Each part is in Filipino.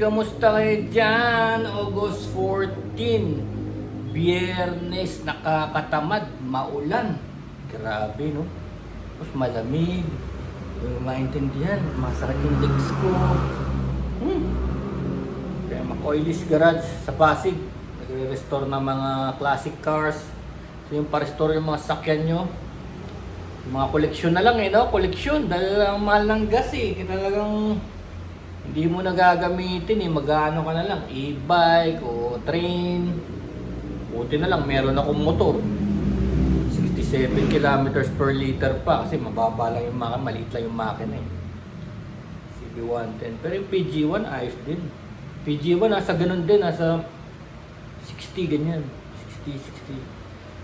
kamusta kayo dyan? August 14, Biyernes, nakakatamad, maulan. Grabe, no? Tapos malamig. Yung maintindihan, masakit yung legs ko. Kaya Makoylis Garage sa Pasig, nagre-restore ng mga classic cars. So yung pa-restore yung mga sakyan nyo. Yung mga koleksyon na lang no? Koleksyon, dahil ang mahal ng gas Kaya talagang hindi mo na gagamitin mag-ano ka na lang, e-bike o train. Buti na lang, meron akong motor. 67 kilometers per liter pa kasi mababa lang yung makina, maliit lang yung makina CB110. Pero yung PG1 ayos din. PG1 nasa ganun din, nasa 60 ganyan. 60.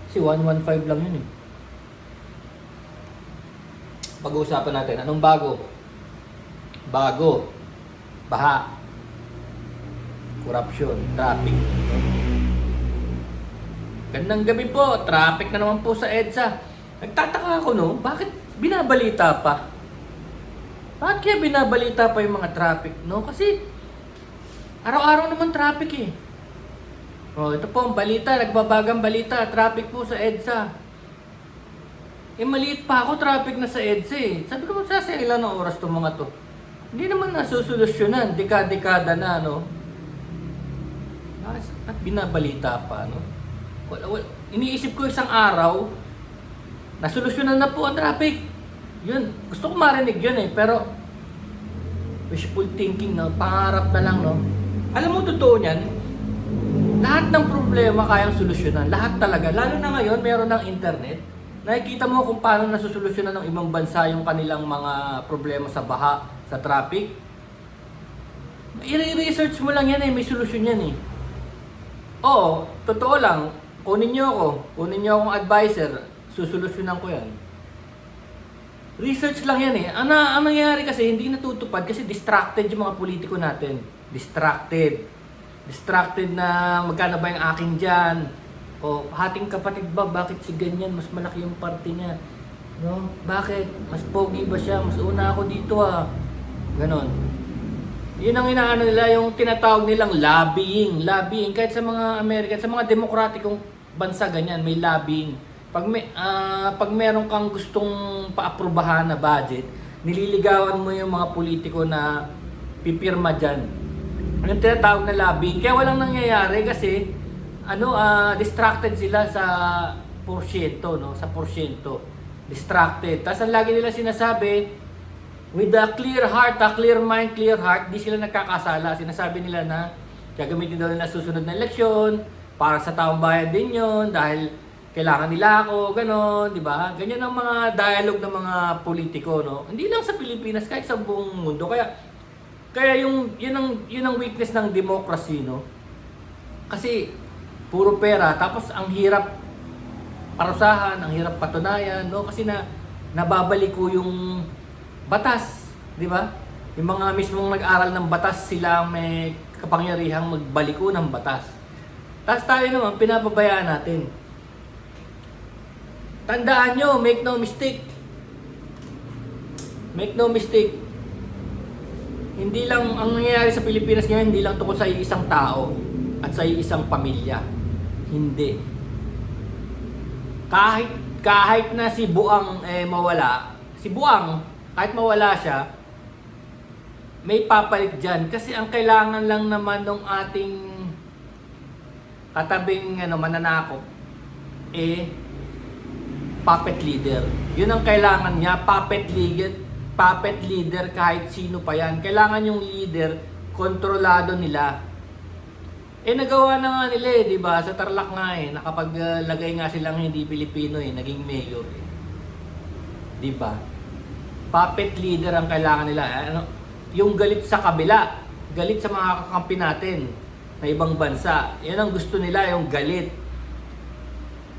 Kasi 115 lang yun Pag-uusapan natin, anong bago? Baha, corruption, traffic. Gandang gabi po, traffic na naman po sa EDSA. Nagtataka ako bakit binabalita pa? Bakit kaya binabalita pa yung mga traffic Kasi araw-araw naman traffic ito po ang balita, nagbabagang balita, traffic po sa EDSA. Maliit pa ako, traffic na sa EDSA Sabi ko, ilan ng oras itong mga to? Hindi naman nasusolusyonan, dekada-dekada na, At binabalita pa, Iniisip ko isang araw, nasolusyonan na po ang traffic. Yun, gusto ko marinig yun pero wishful thinking, pangarap na lang, Alam mo, totoo niyan, lahat ng problema kayang solusyonan, lahat talaga. Lalo na ngayon, meron ng internet. Nakikita mo kung paano nasusolusyonan ng ibang bansa yung kanilang mga problema sa baha, sa traffic. I-research mo lang yan may solusyon yan Oo, totoo lang. Kunin nyo akong advisor, susolusyonan ko yan. Research lang yan Ang nangyayari kasi, hindi natutupad kasi distracted yung mga politiko natin. Distracted na magkano ba yung akin dyan? O, hating kapatid ba, bakit si ganyan? Mas malaki yung parte niya. Bakit? Mas pogi ba siya? Mas una ako dito Ganon. Yun ang inaano nila, yung tinatawag nilang lobbying. Kahit sa mga American, sa mga demokratikong bansa ganyan, may lobbying. Pag meron kang gustong paaprubahan na budget, nililigawan mo yung mga politiko na pipirma dyan. Yung tinatawag na lobbying. Kaya walang nangyayari kasi distracted sila sa porsyento, sa porsyento. Distracted. Tapos ang lagi nila sinasabi, with a clear heart, a clear mind, clear heart, di sila nagkakasala. Sinasabi nila na gagamitin daw nila susunod na eleksyon para sa taong bayan din yun dahil kailangan nila ako, ganon, di ba? Ganyan ang mga dialogue ng mga politiko, Hindi lang sa Pilipinas, kahit sa buong mundo. Kaya yun ang weakness ng democracy, Kasi puro pera, tapos ang hirap parusahan, ang hirap patunayan, Kasi nababalik ko yung batas, di ba? Yung mga mismong nag-aral ng batas, sila ang may kapangyarihang magbaliko ng batas. Tapos tayo naman, pinapabayaan natin. Tandaan nyo, make no mistake. Make no mistake. Hindi lang, ang nangyayari sa Pilipinas ngayon, hindi lang tungkol sa isang tao at sa isang pamilya. Hindi. Kahit na si Buang mawala, si Buang, kahit mawala siya, may papalit dyan. Kasi ang kailangan lang naman ng ating katabing mananakop, puppet leader. Yun ang kailangan niya, puppet leader kahit sino pa yan. Kailangan yung leader, kontrolado nila. Nagawa na nga nila di ba? Sa Tarlac nga nakapaglagay nga silang hindi Pilipino naging mayor di ba? Puppet leader ang kailangan nila. Yung galit sa kabila, galit sa mga kakampi natin na ibang bansa. Yan ang gusto nila, yung galit.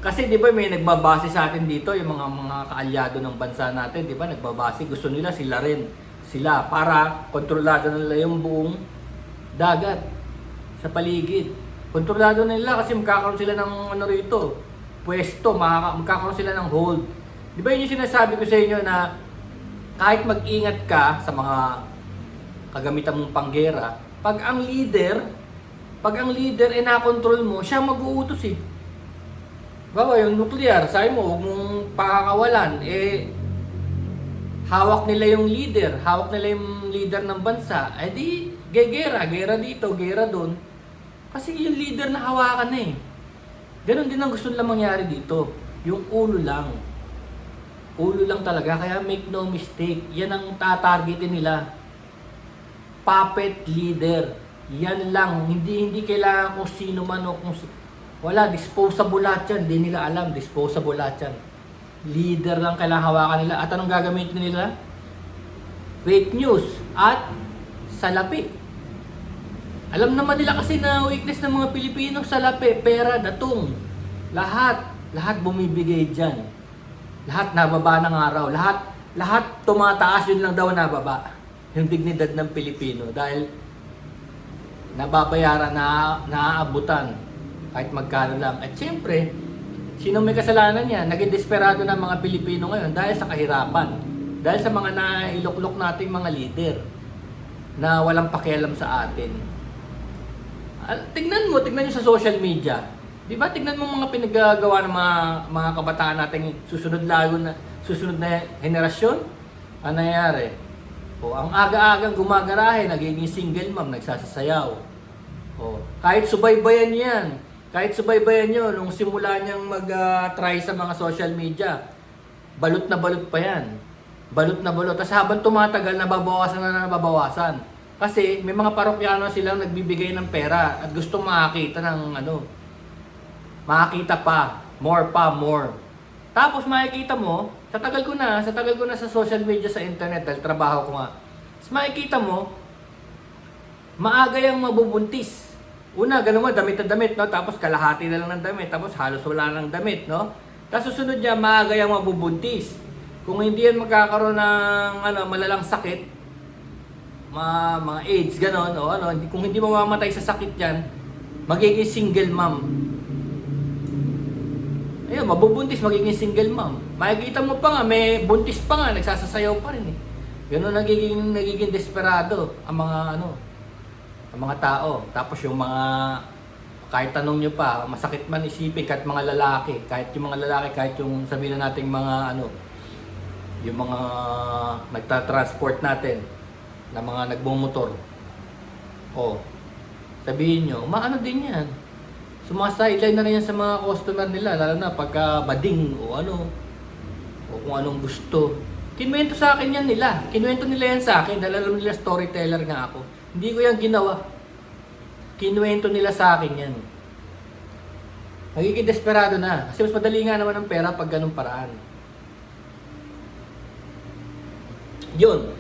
Kasi di ba may nagbabase sa atin dito, yung mga kaalyado ng bansa natin, di ba? Nagbabase, gusto nila sila rin. Sila para kontrolado nila yung buong dagat sa paligid. Kontrolado nila kasi magkakaroon sila ng rito, pwesto, magkakaroon sila ng hold. Di ba yun yung sinasabi ko sa inyo na kahit mag-ingat ka sa mga kagamitan mong panggera, pag ang leader nakontrol mo, siya mag-uutos eh. Bawa yung nuclear, sabi mo, huwag mong pakakawalan, hawak nila yung leader ng bansa, di, gera dito, gera doon. Kasi yung leader na hawakan na eh. Ganon din ang gusto nila mangyari dito. Yung ulo lang. Ulo lang talaga, kaya make no mistake, yan ang tatargetin nila. Puppet leader. Yan lang, hindi kailangan kung sino man o kung wala, disposable lahat yan. Hindi nila alam, disposable lahat yan. Leader lang kailangan hawakan nila. At anong gagamitin nila? Fake news at salapi. Alam naman nila kasi na weakness ng mga Pilipino, salapi, pera, datong. Lahat bumibigay dyan. Lahat nababa ng araw. Lahat tumataas, yun lang daw nababa. Yung dignidad ng Pilipino. Dahil nababayaran, naaabutan. Kahit magkano lang. At syempre, sino may kasalanan yan? Naging desperado ng mga Pilipino ngayon dahil sa kahirapan. Dahil sa mga nailuklok nating mga leader na walang pakialam sa atin. Tignan nyo sa social media. Di ba? Tignan mo mga pinagagawa ng mga kabataan nating susunod na henerasyon. Ano nangyayari? Ang aga-agang gumagarahe, nagiging single mom, nagsasasayaw. Kahit subaybayan yan. Kahit subaybayan nyo, nung simula niyang mag-try sa mga social media, balot na balot pa yan. Balot na balot. Tapos habang tumatagal, nababawasan. Kasi may mga parokyano silang nagbibigay ng pera at gustong makakita ng makakita pa. More. Tapos makikita mo, sa tagal ko na sa social media, sa internet, dahil trabaho ko nga. Tapos makikita mo, maaga yung mabubuntis. Una, ganun mo, damit na damit, no? Tapos kalahati na lang ng damit, tapos halos wala ng damit, no? Tapos susunod niya, maaga yung mabubuntis. Kung hindi yan magkakaroon ng malalang sakit, mga AIDS, gano'n, kung hindi mamamatay sa sakit yan, magiging single mom. Ayun, mabubuntis, magiging single mom. Makikita mo pa nga, may buntis pa nga, nagsasasayaw pa rin eh. Gano'n nagiging desperado ang mga tao. Tapos yung mga, kahit tanong nyo pa, masakit man isipin, kahit mga lalaki, kahit yung sabihin na nating mga yung mga nagta-transport natin, na mga nagmumotor. Sabihin nyo, maano din yan. Sumasideline na rin yan sa mga customer nila, lalo na pagka bading o kung anong gusto. Kinuwento sa akin yan nila. Kinuwento nila yan sa akin, dahil alam nila storyteller nga ako. Hindi ko yan ginawa. Kinuwento nila sa akin yan. Magiging desperado na. Kasi mas madali nga naman ang pera pag ganung paraan. Yun.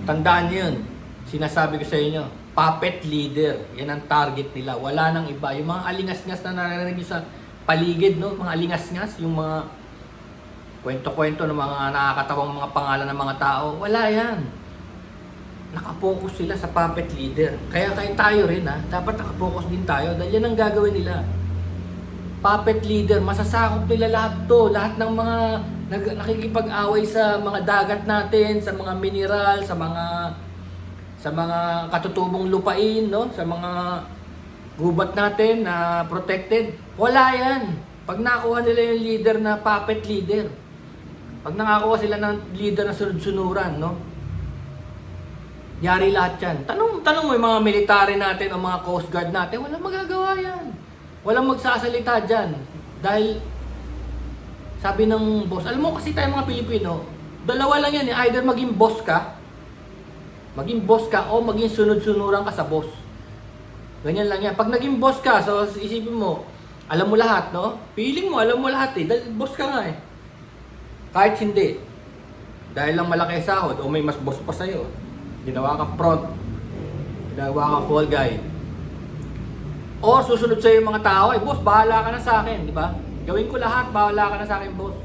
Tandaan nyo yun. Sinasabi ko sa inyo. Puppet leader. Yan ang target nila. Wala nang iba. Yung mga alingas-ngas na narinig nyo sa paligid, no? Mga alingas-ngas. Yung mga kwento-kwento ng mga nakakatawang mga pangalan ng mga tao. Wala yan. Nakapokus sila sa puppet leader. Kaya tayo rin dapat nakapokus din tayo dahil yan ang gagawin nila. Puppet leader, masasakop nila lahat to. Lahat ng mga nakikipag-away sa mga dagat natin, sa mga mineral, sa mga katutubong lupain, no? Sa mga gubat natin na protected. Wala yan. Pag nakuha nila yung leader na puppet leader, pag nakakuha sila ng leader na sunod-sunuran, no? Yari lahat yan. Tanong mo yung mga military natin o mga coast guard natin, walang magagawa yan. Walang magsasalita dyan. Dahil, sabi ng boss, alam mo kasi tayo mga Pilipino, dalawa lang yan eh. Either maging boss ka o maging sunod-sunuran ka sa boss. Ganyan lang yan. Pag naging boss ka, so isipin mo, alam mo lahat, no? Feeling mo, alam mo lahat eh. Dahil boss ka nga eh. Kahit hindi. Dahil lang malaki sahod o may mas boss pa sa'yo. Ginawa ka front, ginawa ka fall guy. O susunod sa'yo yung mga tao, boss, bahala ka na sa akin, di ba? Gawin ko lahat, bahala ka na sa akin, boss.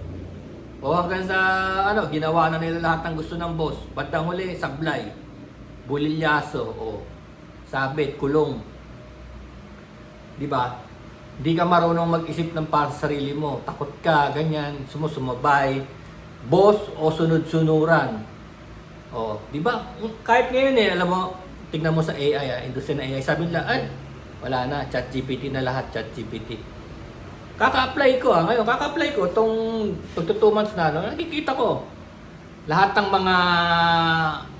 O hanggang sa, ginawa na nila lahat ng gusto ng boss. Bandang huli, sablay, bulilyaso, o sabit, kulong. Di ba? Di ka marunong mag-isip ng para sa sarili mo. Takot ka, ganyan, sumusumabay. Boss o sunod-sunuran. Oh, 'di ba? Kahit ngayon alam mo, tignan mo sa AI, industry ng AI, sabi nila, ay, wala na, ChatGPT na lahat, ChatGPT. Kaka-apply ko ngayon, kaka-apply ko, itong 2 months na, nakikita ko, lahat ng mga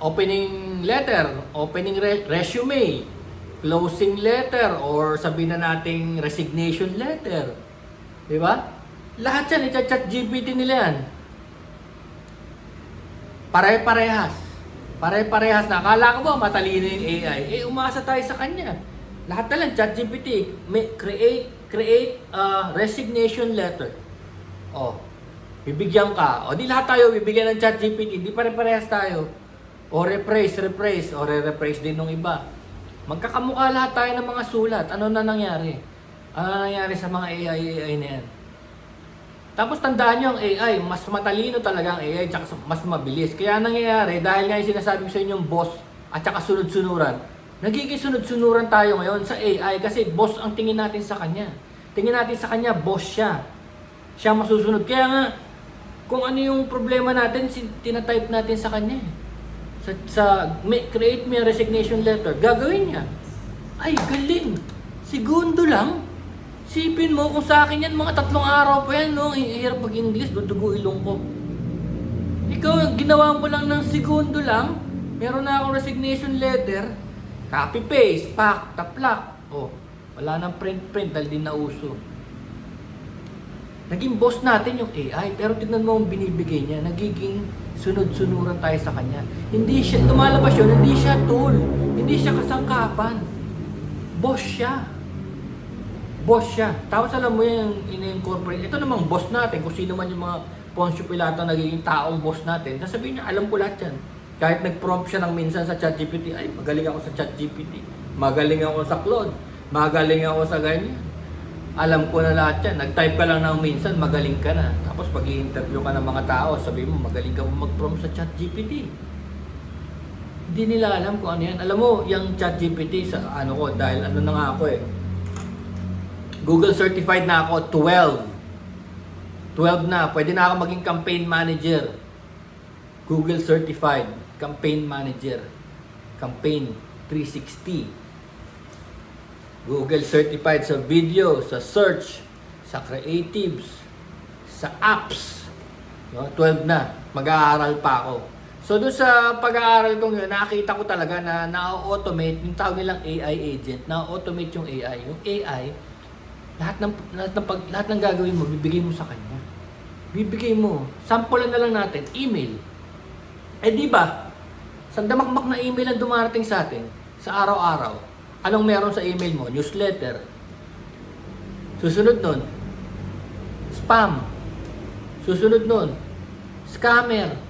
opening letter, opening resume, closing letter, or sabihin na nating resignation letter. Di ba? Lahat yan, i-ChatGPT nila yan. Pare-parehas. Pare-parehas na. Akala ko ba matalino yung AI? Umasa tayo sa kanya. Lahat na lang, ChatGPT. Create a resignation letter. Bibigyan ka. Di lahat tayo bibigyan ng ChatGPT. Di pare-parehas tayo. O rephrase. O re-rephrase din ng iba. Magkakamukha lahat tayo ng mga sulat. Ano na nangyari? Ano na nangyari sa mga AI na yan? Tapos tandaan nyo ang AI, mas matalino talaga ang AI at mas mabilis. Kaya nangyayari, dahil nga yung sinasabi ko sa inyong boss at saka sunod-sunuran, nagiging sunod-sunuran tayo ngayon sa AI kasi boss ang tingin natin sa kanya. Tingin natin sa kanya, boss siya. Siya masusunod. Kaya nga, kung ano yung problema natin, tinatype natin sa kanya. Create me a resignation letter. Gagawin niya. Ay, galing. Segundo lang. Sipin mo, kung sa akin yan, mga 3 araw pa yan, no? Hirap mag-English, dudugo ilong ko. Ikaw, ginawa mo lang ng segundo lang, meron na akong resignation letter, copy-paste, pack, taplak. Wala nang print dahil din nauso. Naging boss natin yung AI, pero tignan mo ang binibigay niya, nagiging sunod-sunuran tayo sa kanya. Hindi siya, lumalabas yun, hindi siya tool, hindi siya kasangkapan. Boss siya. Boss siya. Tapos alam mo yan, in-incorporate. Ito namang boss natin, kung sino man yung mga Poncio Pilato nagiging taong boss natin, sasabihin niya, alam ko lahat yan. Kahit nag-prompt siya ng minsan sa ChatGPT, ay, magaling ako sa ChatGPT. Magaling ako sa Claude. Magaling ako sa ganyan. Alam ko na lahat yan. Nag-type ka lang ng minsan, magaling ka na. Tapos pag i-interview ka ng mga tao, sabihin mo, magaling ka mag-prompt sa ChatGPT. Hindi nila alam kung ano yan. Alam mo, yung ChatGPT, sa ano ko, dahil ano na nga ako Google certified na ako, 12 na. Pwede na ako maging campaign manager. Google certified campaign manager. Campaign 360. Google certified sa video, sa search, sa creatives, sa apps. 12 na. Mag-aaral pa ako. So doon sa pag-aaral kong yun, nakita ko talaga na na-automate, yung tawag nilang AI agent, na-automate yung AI. Yung AI, lahat ng gagawin mo, bibigay mo sa kanya. Bibigay mo. Sample na lang natin, email. Di ba? Sa damakmak na email ang dumarating sa atin sa araw-araw. Anong meron sa email mo? Newsletter. Susunod nun, spam. Susunod nun, scammer.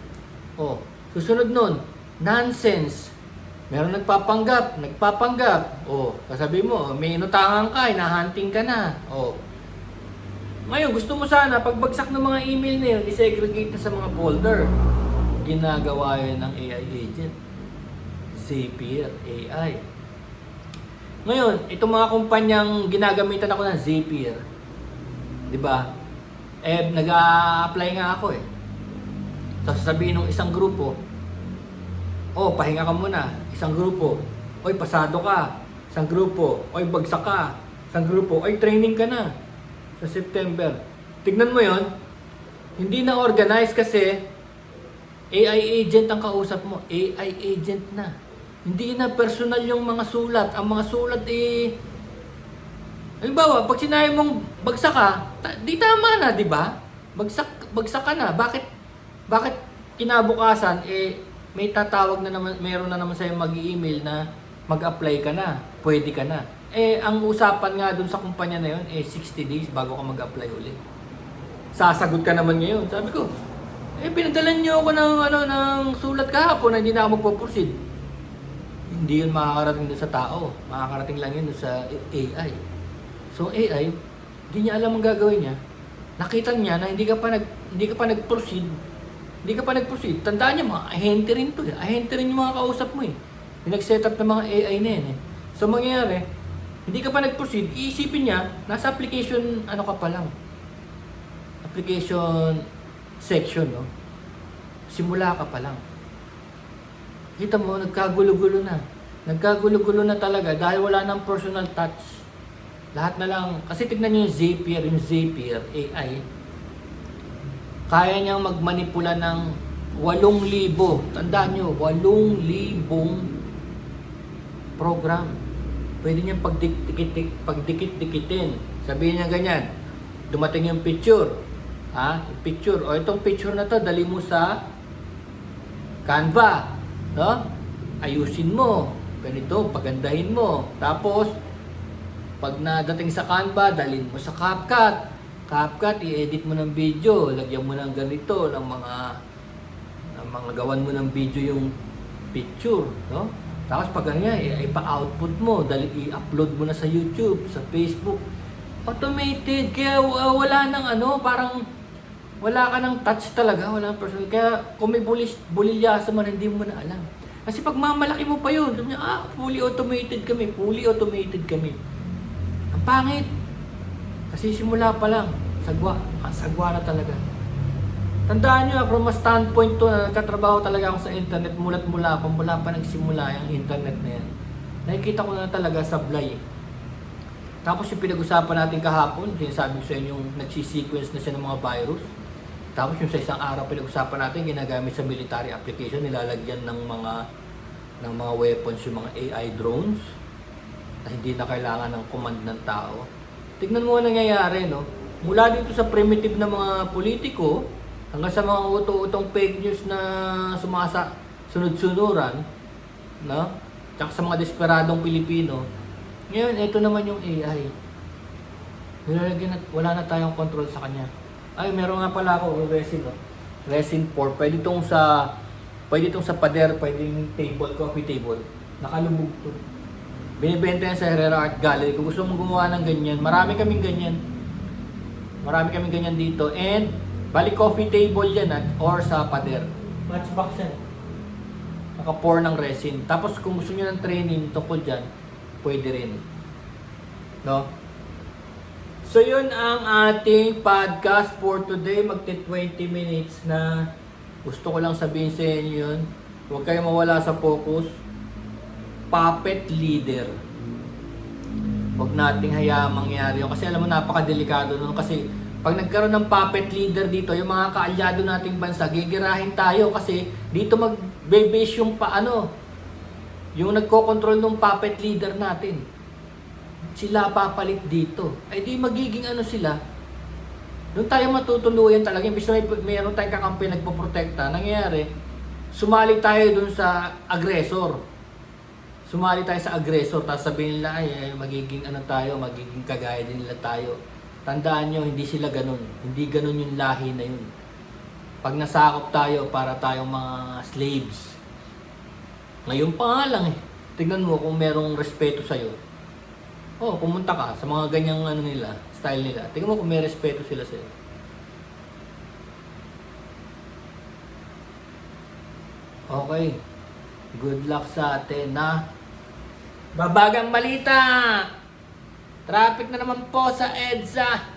Susunod nun, nonsense. Meron nagpapanggap. Sasabihin mo, may inutangan ka, hinahunting ka na. Ngayon, gusto mo sana, pagbagsak ng mga email na yun, isegregate na sa mga folder. Ginagawa yun ng AI agent. Zapier AI. Ngayon, itong mga kumpanyang ginagamitan ako ng Zapier, di ba? Nag-a-apply nga ako So, sasabihin ng isang grupo, pahinga ka muna. Isang grupo, pasado ka. Isang grupo, bagsak ka. Isang grupo, training ka na. Sa September. Tignan mo yon, hindi na organized kasi AI agent ang kausap mo. AI agent na. Hindi na personal yung mga sulat. Ang mga sulat halimbawa, pag sinabi mong bagsak ka, di tama na, di ba? Bagsak ka na. Bakit kinabukasan, may tatawag na naman, meron na naman sa'yo mag-email na mag-apply ka na, pwede ka na. Ang usapan nga dun sa kumpanya na yun, 60 days bago ka mag-apply uli. Sasagot ka naman ngayon. Sabi ko, pinadalan nyo ako ng sulat kahapon na hindi na ako magpo-proceed. Hindi yun makakarating dun sa tao. Makakarating lang yun dun sa AI. So AI, hindi niya alam ang gagawin niya. Nakita niya na hindi ka pa nag-proceed. Hindi ka pa nag-proceed. Tandaan niyo, mga ahente rin to. Ahente rin yung mga kausap mo Yung nag-setup ng mga AI na yan So mangyayari, hindi ka pa nag-proceed, iisipin niya, nasa application, ka pa lang. Application section, Simula ka pa lang. Kita mo, nagkagulo-gulo na. Nagkagulo-gulo na talaga dahil wala nang personal touch. Lahat na lang, kasi tignan nyo yung Zapier AI, kaya niyang magmanipula ng 8,000. Tandaan nyo, 8,000 program. Pwede niyang pagdikit-dikitin. Sabihin niya ganyan, dumating yung picture. Yung picture, o itong picture na to, dali mo sa Canva. No? Ayusin mo. Ganito, pagandahin mo. Tapos, pag nadating sa Canva, dalhin mo sa CapCut. CapCut, i-edit mo ng video, lagyan mo ng ganito, ng mga gawan mo ng video yung picture, no? Tapos pag ganyan, ipa-output mo, i-upload mo na sa YouTube, sa Facebook. Automated, kaya wala nang parang wala ka ng touch talaga, wala nang personal. Kaya kung may bulilyasa man, hindi mo na alam. Kasi pag mamalaki mo pa yun, sabi niya, fully automated kami. Ang pangit. Kasi simula pa lang, sagwa na talaga. Tandaan nyo, from a standpoint to, na nagkatrabaho talaga ako sa internet, mula pa nagsimula yung internet na yan. Nakikita ko na talaga sablay. Tapos yung pinag-usapan natin kahapon, sinasabi ko sa inyo yung nagsisequence na siya ng mga virus. Tapos yung sa isang araw pinag-usapan natin, ginagamit sa military application, nilalagyan ng mga weapons yung mga AI drones na hindi na kailangan ng command ng tao. Tignan mo ang nangyayari, no? Mula dito sa primitive na mga politiko, hanggang sa mga uto-utong fake news na sunod-sunuran, no? Tsaka sa mga desperadong Pilipino. Ngayon, ito naman yung AI. Wala na tayong control sa kanya. Ay, meron nga pala ako resin, no? Resin 4. Pwede itong sa pader, pwede yung table, coffee table. Nakalubog to. Binibenta yan sa Herrera Art Gallery. Kung gusto mong gumawa ng ganyan, marami kaming ganyan dito. And, bali coffee table yan or sa pader. Matchbox yan. Naka-pour ng resin. Tapos kung gusto nyo ng training tungkol dyan, pwede rin. No? So yun ang ating podcast for today. Magti 20 minutes na. Gusto ko lang sabihin sa inyo yun. Huwag kayong mawala sa focus. Puppet leader. Huwag nating hayaang mangyari yun. Kasi alam mo, napakadelikado nun. Kasi pag nagkaroon ng puppet leader dito, yung mga kaalyado nating bansa, gigirahin tayo. Kasi dito magbe-base yung yung nagko-control ng puppet leader natin. Sila papalit dito. Ay di magiging sila. Doon tayo matutuluyan talaga. Imbis na mayroon tayong kakampi nagpoprotekta, nangyayari, sumali tayo doon sa aggressor. Tapos sabihin nila, ay magiging magiging kagaya din nila tayo. Tandaan nyo, hindi sila ganun. Hindi ganun yung lahi na yun. Pag nasakop tayo, para tayong mga slaves. Ngayon pa nga lang tignan mo kung merong respeto sa'yo. Pumunta ka sa mga ganyang style nila. Tignan mo kung may respeto sila sa'yo. Okay. Good luck sa atin na babagang balita. Traffic na naman po sa EDSA.